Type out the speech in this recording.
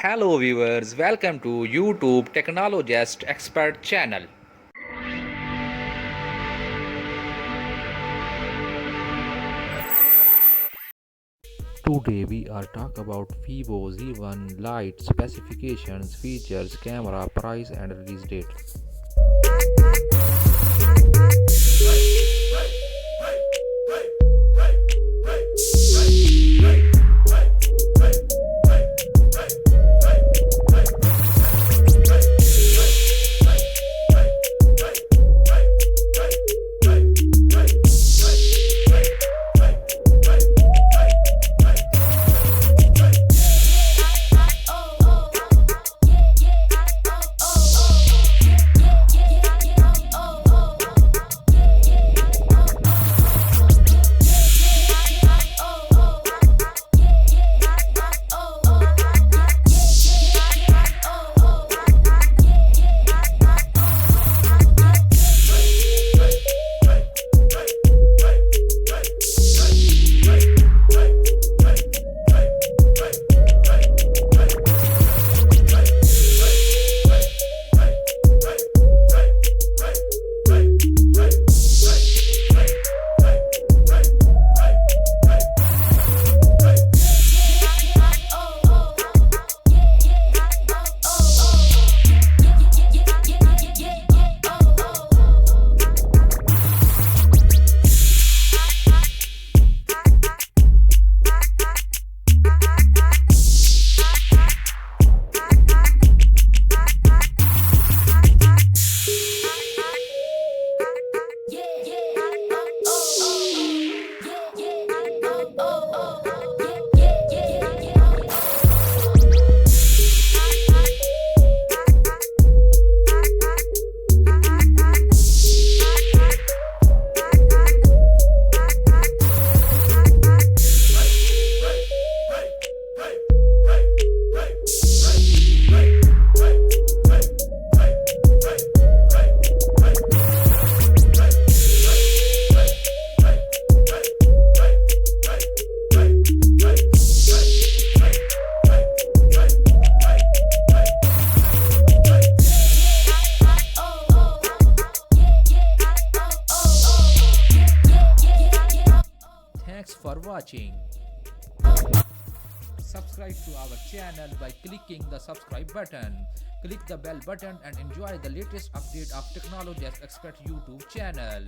Hello viewers, welcome to YouTube Technologist Expert channel. Today we are talk about VIVO Z1 Lite specifications, features, camera, price and release date. Thanks for watching. Subscribe to our channel by clicking the subscribe button. Click the bell button and enjoy the latest update of Technologist Expert YouTube channel.